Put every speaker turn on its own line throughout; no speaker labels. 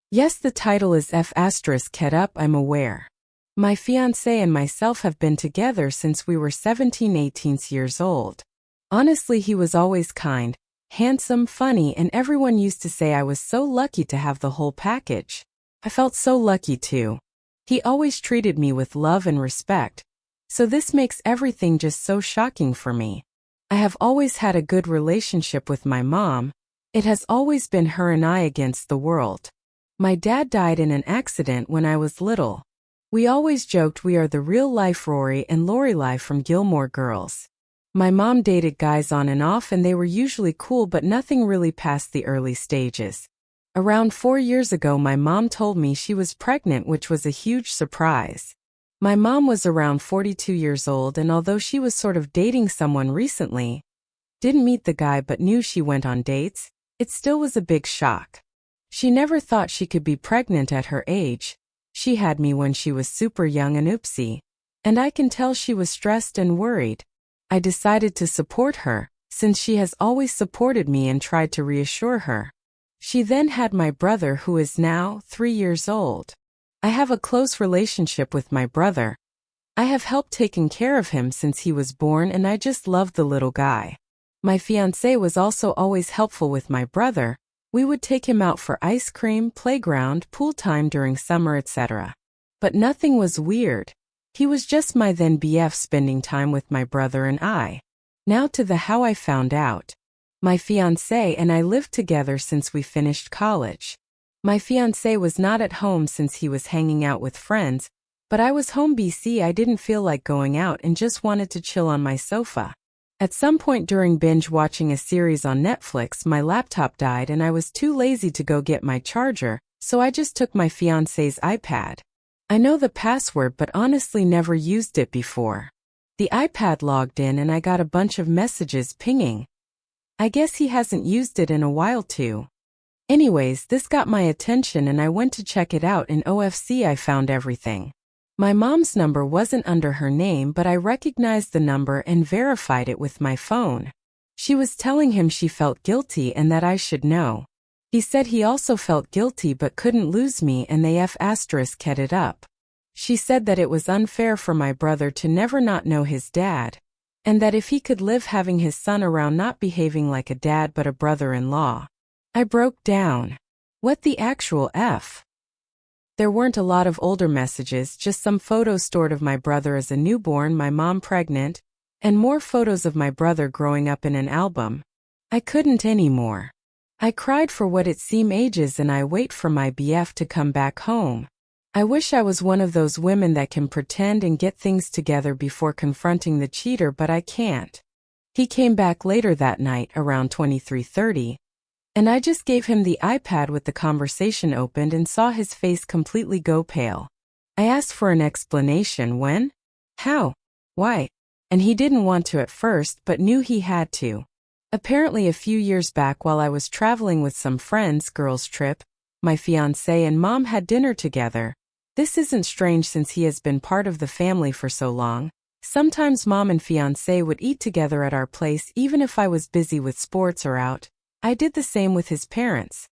Yes, the title is F***ed up, I'm aware. My fiancé and myself have been together since we were 17-18 years old. Honestly, he was always kind, handsome, funny, and everyone used to say I was so lucky to have the whole package. I felt so lucky too. He always treated me with love and respect, so this makes everything just so shocking for me. I have always had a good relationship with my mom. It has always been her and I against the world. My dad died in an accident when I was little. We always joked we are the real-life Rory and Lorelai from Gilmore Girls. My mom dated guys on and off and they were usually cool but nothing really past the early stages. Around 4 years ago my mom told me she was pregnant, which was a huge surprise. My mom was around 42 years old and although she was sort of dating someone recently, didn't meet the guy but knew she went on dates, it still was a big shock. She never thought she could be pregnant at her age. She had me when she was super young and oopsie. And I can tell she was stressed and worried. I decided to support her, since she has always supported me and tried to reassure her. She then had my brother who is now 3 years old. I have a close relationship with my brother. I have helped taking care of him since he was born and I just love the little guy. My fiancé was also always helpful with my brother. We would take him out for ice cream, playground, pool time during summer, etc. But nothing was weird. He was just my then BF spending time with my brother and I. Now to the how I found out. My fiancé and I lived together since we finished college. My fiancé was not at home since he was hanging out with friends, but I was home BC. I didn't feel like going out and just wanted to chill on my sofa. At some point during binge watching a series on Netflix, my laptop died and I was too lazy to go get my charger, so I just took my fiancé's iPad. I know the password but honestly never used it before. The iPad logged in and I got a bunch of messages pinging. I guess he hasn't used it in a while too. Anyways, this got my attention and I went to check it out. In OFC I found everything. My mom's number wasn't under her name but I recognized the number and verified it with my phone. She was telling him she felt guilty and that I should know. He said he also felt guilty but couldn't lose me and they F***ed it up. She said that it was unfair for my brother to never not know his dad, and that if he could live having his son around not behaving like a dad but a brother-in-law. I broke down. What the actual F? There weren't a lot of older messages, just some photos stored of my brother as a newborn, my mom pregnant, and more photos of my brother growing up in an album. I couldn't anymore. I cried for what it seemed ages and I wait for my BF to come back home. I wish I was one of those women that can pretend and get things together before confronting the cheater, but I can't. He came back later that night around 23:30. And I just gave him the iPad with the conversation opened and saw his face completely go pale. I asked for an explanation. When? How? Why? And he didn't want to at first but knew he had to. Apparently a few years back while I was traveling with some friends, girls trip, my fiancé and mom had dinner together. This isn't strange since he has been part of the family for so long. Sometimes mom and fiancé would eat together at our place even if I was busy with sports or out. I did the same with his parents.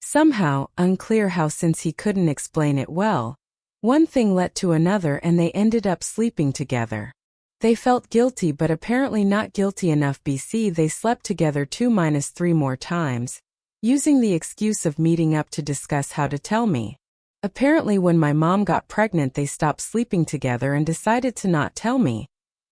Somehow, unclear how since he couldn't explain it well, one thing led to another and they ended up sleeping together. They felt guilty but apparently not guilty enough BC. They slept together 2-3 more times, using the excuse of meeting up to discuss how to tell me. Apparently when my mom got pregnant they stopped sleeping together and decided to not tell me.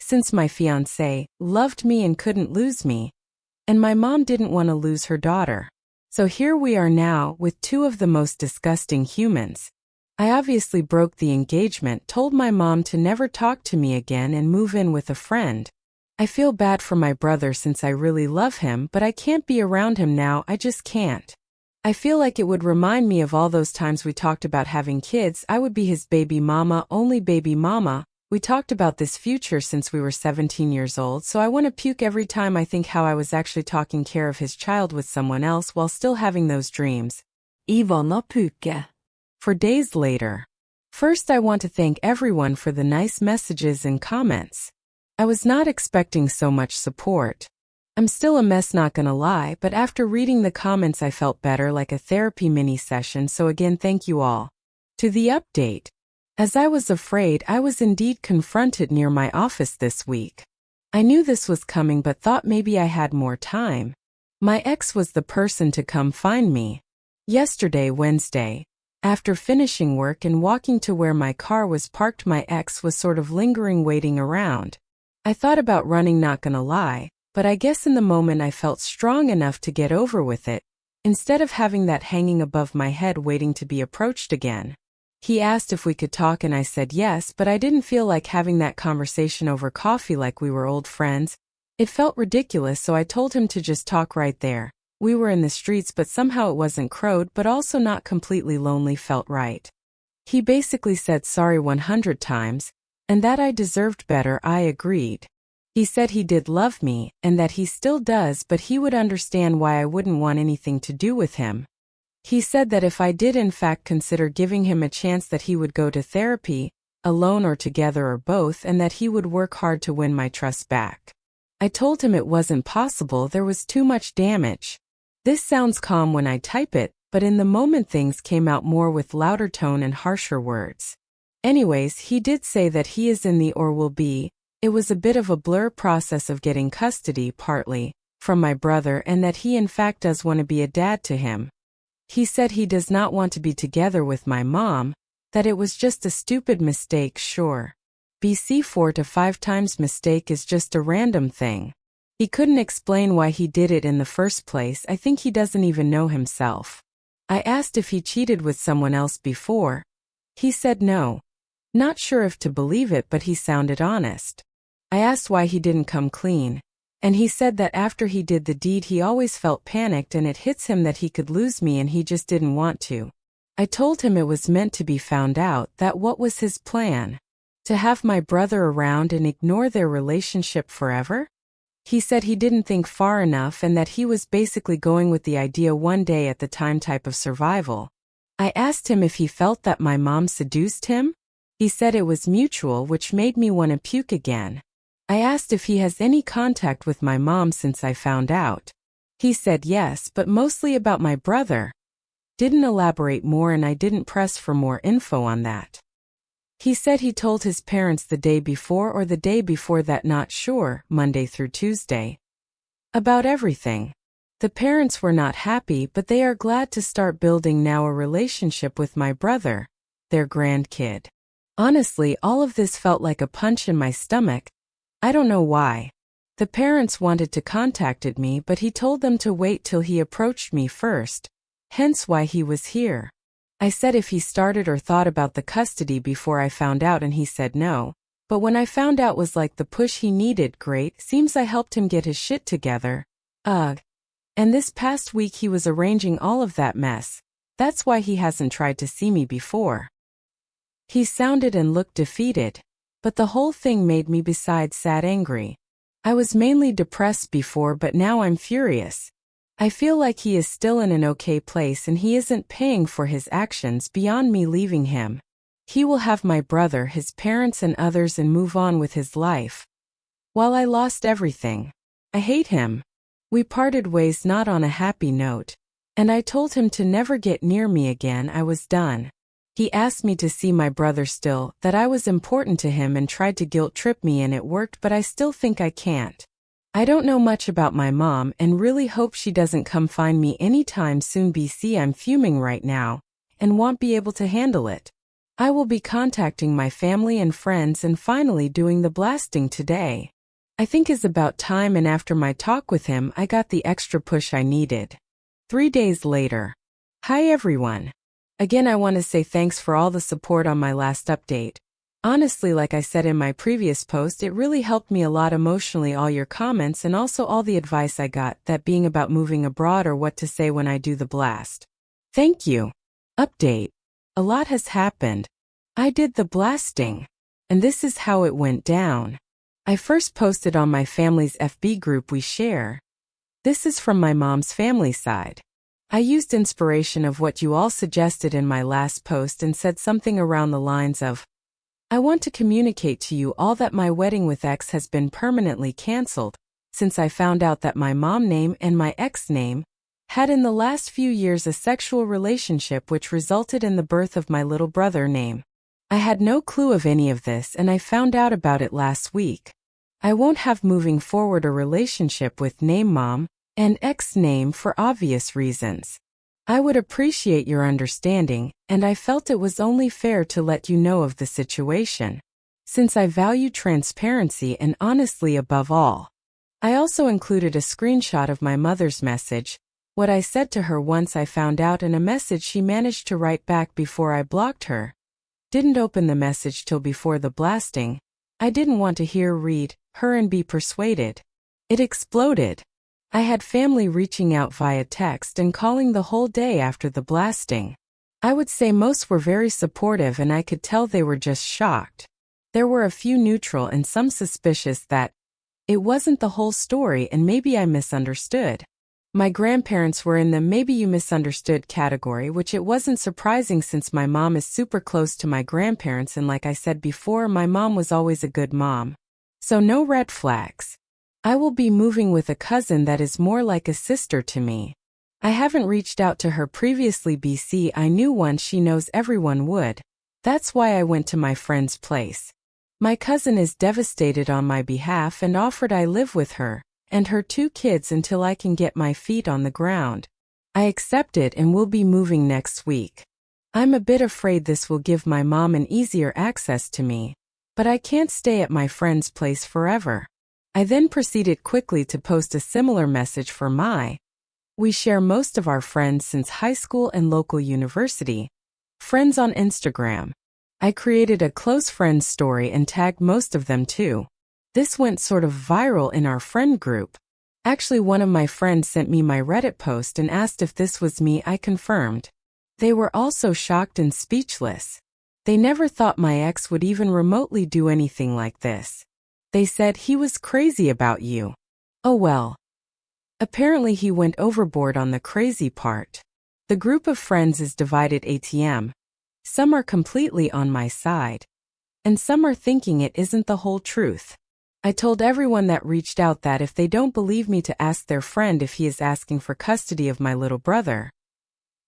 Since my fiancé loved me and couldn't lose me, and my mom didn't want to lose her daughter. So here we are now with two of the most disgusting humans. I obviously broke the engagement, told my mom to never talk to me again and move in with a friend. I feel bad for my brother since I really love him but I can't be around him now, I just can't. I feel like it would remind me of all those times we talked about having kids. I would be his baby mama, only baby mama. We talked about this future since we were 17 years old, so I want to puke every time I think how I was actually taking care of his child with someone else while still having those dreams.
Ivana puke.
For days later. First I want to thank everyone for the nice messages and comments. I was not expecting so much support. I'm still a mess, not gonna lie, but after reading the comments I felt better, like a therapy mini session, so again thank you all. To the update. As I was afraid, I was indeed confronted near my office this week. I knew this was coming but thought maybe I had more time. My ex was the person to come find me. Yesterday, Wednesday, after finishing work and walking to where my car was parked, my ex was sort of lingering, waiting around. I thought about running, not gonna lie, but I guess in the moment I felt strong enough to get over with it, instead of having that hanging above my head waiting to be approached again. He asked if we could talk and I said yes, but I didn't feel like having that conversation over coffee like we were old friends. It felt ridiculous, so I told him to just talk right there. We were in the streets, but somehow it wasn't crowded but also not completely lonely, felt right. He basically said sorry 100 times, and that I deserved better. I agreed. He said he did love me, and that he still does, but he would understand why I wouldn't want anything to do with him. He said that if I did in fact consider giving him a chance, that he would go to therapy, alone or together or both, and that he would work hard to win my trust back. I told him it wasn't possible, there was too much damage. This sounds calm when I type it, but in the moment things came out more with louder tone and harsher words. Anyways, he did say that he is in the or will be. It was a bit of a blur process of getting custody, partly from my brother, and that he in fact does want to be a dad to him. He said he does not want to be together with my mom, that it was just a stupid mistake. Sure. BC 4 to 5 times mistake is just a random thing. He couldn't explain why he did it in the first place. I think he doesn't even know himself. I asked if he cheated with someone else before. He said no. Not sure if to believe it, but he sounded honest. I asked why he didn't come clean, and he said that after he did the deed he always felt panicked and it hits him that he could lose me and he just didn't want to. I told him it was meant to be, found out that what was his plan? To have my brother around and ignore their relationship forever? He said he didn't think far enough and that he was basically going with the idea one day at the time type of survival. I asked him if he felt that my mom seduced him. He said it was mutual, which made me want to puke again. I asked if he has any contact with my mom since I found out. He said yes, but mostly about my brother. Didn't elaborate more and I didn't press for more info on that. He said he told his parents the day before or the day before that, not sure, Monday through Tuesday. About everything. The parents were not happy, but they are glad to start building now a relationship with my brother, their grandkid. Honestly, all of this felt like a punch in my stomach. I don't know why. The parents wanted to contact me, but he told them to wait till he approached me first, hence why he was here. I said if he started or thought about the custody before I found out and he said no, but when I found out was like the push he needed. Great, seems I helped him get his shit together. Ugh. And this past week he was arranging all of that mess. That's why he hasn't tried to see me before. He sounded and looked defeated. But the whole thing made me besides sad angry. I was mainly depressed before, but now I'm furious. I feel like he is still in an okay place and he isn't paying for his actions beyond me leaving him. He will have my brother, his parents and others and move on with his life. While I lost everything. I hate him. We parted ways not on a happy note, and I told him to never get near me again. I was done. He asked me to see my brother still, that I was important to him and tried to guilt trip me and it worked, but I still think I can't. I don't know much about my mom and really hope she doesn't come find me anytime soon. BC, I'm fuming right now and won't be able to handle it. I will be contacting my family and friends and finally doing the blasting today. I think it's about time, and after my talk with him I got the extra push I needed. 3 days later. Hi everyone. Again, I want to say thanks for all the support on my last update. Honestly, like I said in my previous post, it really helped me a lot emotionally, all your comments and also all the advice I got, that being about moving abroad or what to say when I do the blast. Thank you. Update. A lot has happened. I did the blasting. And this is how it went down. I first posted on my family's FB group we share. This is from my mom's family side. I used inspiration of what you all suggested in my last post and said something around the lines of, I want to communicate to you all that my wedding with X has been permanently cancelled. since I found out that my mom name and my ex name had in the last few years a sexual relationship which resulted in the birth of my little brother name. I had no clue of any of this and I found out about it last week. I won't have moving forward a relationship with name mom and ex name for obvious reasons. I would appreciate your understanding, and I felt it was only fair to let you know of the situation, since I value transparency and honesty above all. I also included a screenshot of my mother's message, what I said to her once I found out, and a message she managed to write back before I blocked her. Didn't open the message till before the blasting. I didn't want to read her and be persuaded. It exploded. I had family reaching out via text and calling the whole day after the blasting. I would say most were very supportive and I could tell they were just shocked. There were a few neutral and some suspicious that it wasn't the whole story and maybe I misunderstood. My grandparents were in the maybe you misunderstood category, which it wasn't surprising since my mom is super close to my grandparents and like I said before, my mom was always a good mom. So no red flags. I will be moving with a cousin that is more like a sister to me. I haven't reached out to her previously BC. I knew once she knows everyone would. That's why I went to my friend's place. My cousin is devastated on my behalf and offered I live with her and her 2 kids until I can get my feet on the ground. I accepted and will be moving next week. I'm a bit afraid this will give my mom an easier access to me, but I can't stay at my friend's place forever. I then proceeded quickly to post a similar message for we share most of our friends since high school and local university friends on Instagram. I created a close friends story and tagged most of them too. This went sort of viral in our friend group. Actually, one of my friends sent me my Reddit post and asked if this was me. I confirmed. They were also shocked and speechless. They never thought my ex would even remotely do anything like this. They said he was crazy about you. Oh well. Apparently he went overboard on the crazy part. The group of friends is divided ATM. Some are completely on my side, and some are thinking it isn't the whole truth. I told everyone that reached out that if they don't believe me to ask their friend if he is asking for custody of my little brother.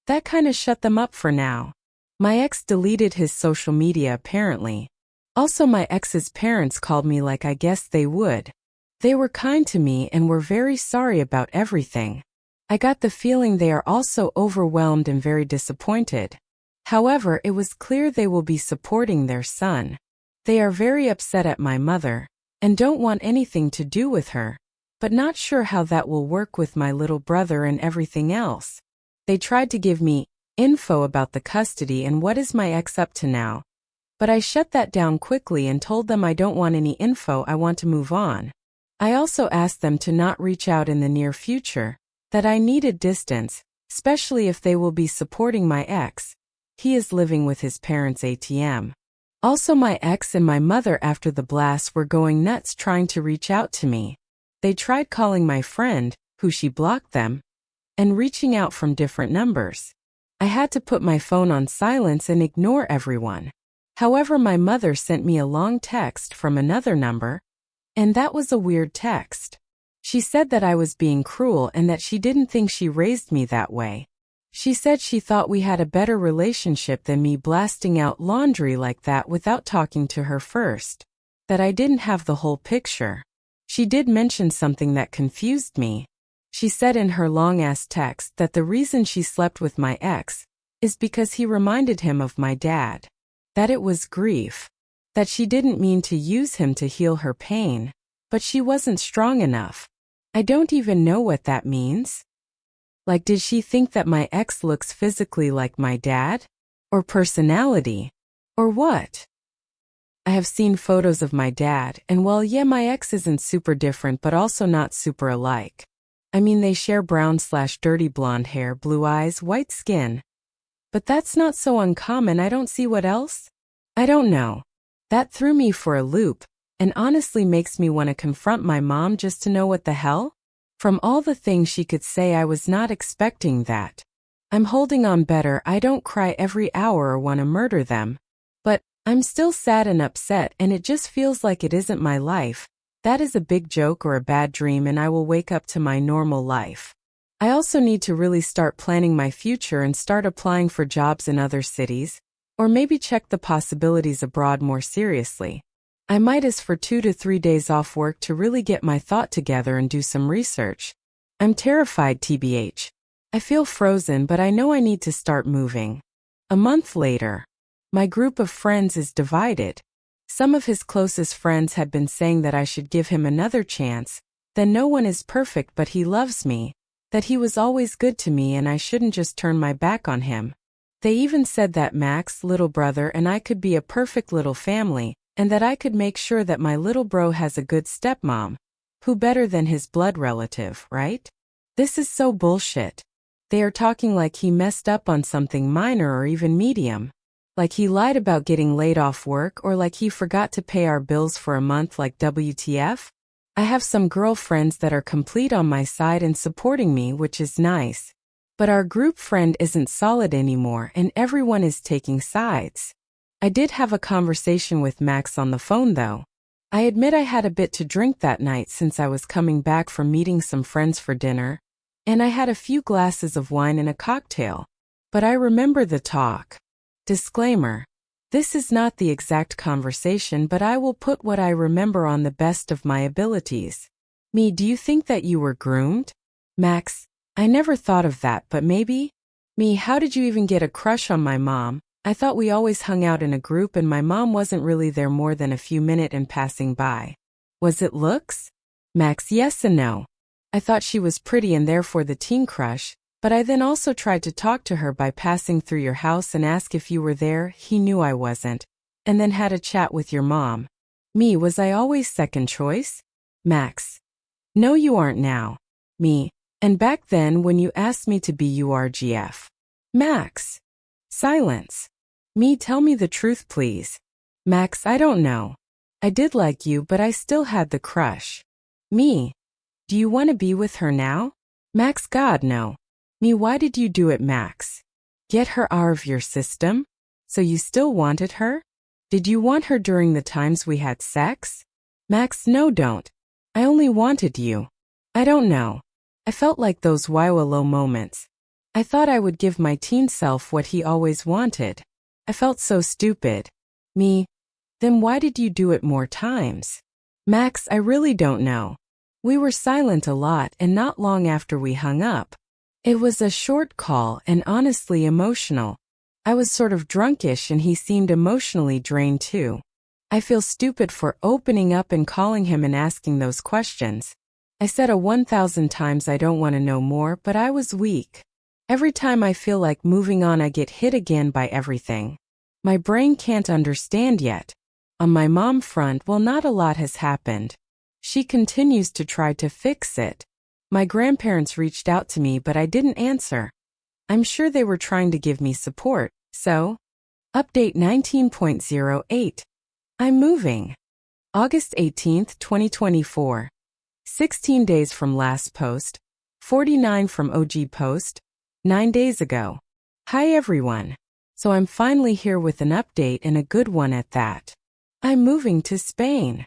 That kinda shut them up for now. My ex deleted his social media apparently. Also, my ex's parents called me like I guessed they would. They were kind to me and were very sorry about everything. I got the feeling they are also overwhelmed and very disappointed. However, it was clear they will be supporting their son. They are very upset at my mother and don't want anything to do with her, but not sure how that will work with my little brother and everything else. They tried to give me info about the custody and what is my ex up to now. But I shut that down quickly and told them I don't want any info, I want to move on. I also asked them to not reach out in the near future, that I needed distance, especially if they will be supporting my ex. He is living with his parents ATM. Also, my ex and my mother after the blast were going nuts trying to reach out to me. They tried calling my friend, who she blocked them, and reaching out from different numbers. I had to put my phone on silence and ignore everyone. However, my mother sent me a long text from another number, and that was a weird text. She said that I was being cruel and that she didn't think she raised me that way. She said she thought we had a better relationship than me blasting out laundry like that without talking to her first. That I didn't have the whole picture. She did mention something that confused me. She said in her long-ass text that the reason she slept with my ex is because he reminded him of my dad. That it was grief. That she didn't mean to use him to heal her pain, but she wasn't strong enough. I don't even know what that means. Like, did she think that my ex looks physically like my dad? Or personality? Or what? I have seen photos of my dad, and well, yeah, my ex isn't super different but also not super alike. I mean, they share brown/dirty blonde hair, blue eyes, white skin. But that's not so uncommon. I don't see what else. I don't know. That threw me for a loop, and honestly makes me want to confront my mom just to know what the hell? From all the things she could say, I was not expecting that. I'm holding on better. I don't cry every hour or want to murder them. But I'm still sad and upset, and it just feels like it isn't my life, That is a big joke or a bad dream and I will wake up to my normal life. I also need to really start planning my future and start applying for jobs in other cities, or maybe check the possibilities abroad more seriously. I might ask for 2 to 3 days off work to really get my thought together and do some research. I'm terrified, tbh. I feel frozen, but I know I need to start moving. A month later. My group of friends is divided. Some of his closest friends had been saying that I should give him another chance, that no one is perfect but he loves me, that he was always good to me and I shouldn't just turn my back on him. They even said that Max, little brother, and I could be a perfect little family, and that I could make sure that my little bro has a good stepmom. Who better than his blood relative, right? This is so bullshit. They are talking like he messed up on something minor or even medium. Like he lied about getting laid off work or like he forgot to pay our bills for a month, like WTF? I have some girlfriends that are complete on my side and supporting me, which is nice. But our group friend isn't solid anymore and everyone is taking sides. I did have a conversation with Max on the phone though. I admit I had a bit to drink that night since I was coming back from meeting some friends for dinner, and I had a few glasses of wine and a cocktail. But I remember the talk. Disclaimer. This is not the exact conversation, but I will put what I remember on the best of my abilities. Me, do you think that you were groomed? Max, I never thought of that, but maybe? Me, how did you even get a crush on my mom? I thought we always hung out in a group and my mom wasn't really there more than a few minutes and passing by. Was it looks? Max, yes and no. I thought she was pretty and therefore the teen crush, but I then also tried to talk to her by passing through your house and ask if you were there. He knew I wasn't, and then had a chat with your mom. Me, was I always second choice? Max. No, you aren't now. Me. And back then when you asked me to be URGF. Max. Silence. Me, tell me the truth please. Max, I don't know. I did like you, but I still had the crush. Me. Do you want to be with her now? Max, God no. Me, why did you do it, Max? Get her out of your system? So you still wanted her? Did you want her during the times we had sex? Max, no don't. I only wanted you. I don't know. I felt like those low moments. I thought I would give my teen self what he always wanted. I felt so stupid. Me. Then why did you do it more times? Max, I really don't know. We were silent a lot and not long after we hung up. It was a short call and honestly emotional. I was sort of drunkish and he seemed emotionally drained too. I feel stupid for opening up and calling him and asking those questions. I said 1,000 times I don't want to know more, but I was weak. Every time I feel like moving on, I get hit again by everything. My brain can't understand yet. On my mom front, well, not a lot has happened. She continues to try to fix it. My grandparents reached out to me, but I didn't answer. I'm sure they were trying to give me support, so. Update 19.08. I'm moving. August 18th, 2024. 16 days from last post. 49 from OG post. 9 days ago. Hi everyone. So I'm finally here with an update and a good one at that. I'm moving to Spain.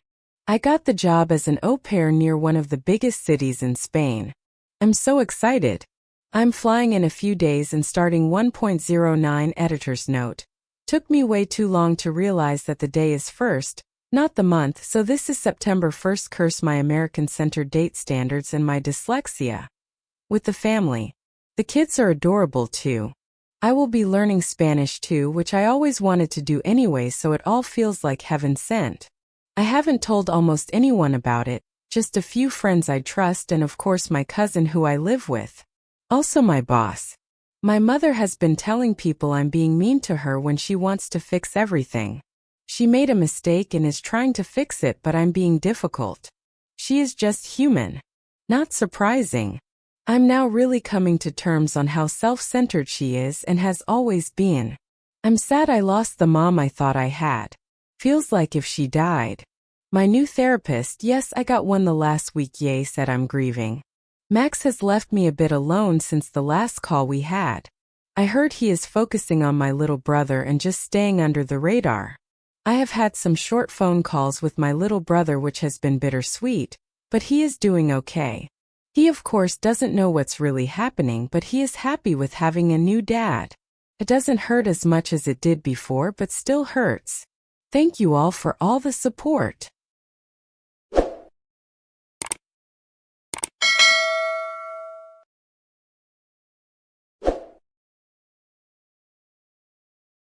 I got the job as an au pair near one of the biggest cities in Spain. I'm so excited. I'm flying in a few days and starting 1.09 editor's note. Took me way too long to realize that the day is first, not the month, so this is September 1st. Curse my American-centered date standards and my dyslexia. With the family. The kids are adorable too. I will be learning Spanish too, which I always wanted to do anyway, so it all feels like heaven sent. I haven't told almost anyone about it, just a few friends I trust and of course my cousin who I live with. Also my boss. My mother has been telling people I'm being mean to her when she wants to fix everything. She made a mistake and is trying to fix it, but I'm being difficult. She is just human. Not surprising. I'm now really coming to terms on how self-centered she is and has always been. I'm sad I lost the mom I thought I had. Feels like if she died. My new therapist, yes, I got one the last week, yay, said I'm grieving. Max has left me a bit alone since the last call we had. I heard he is focusing on my little brother and just staying under the radar. I have had some short phone calls with my little brother which has been bittersweet, but he is doing okay. He of course doesn't know what's really happening, but he is happy with having a new dad. It doesn't hurt as much as it did before, but still hurts. Thank you all for all the support.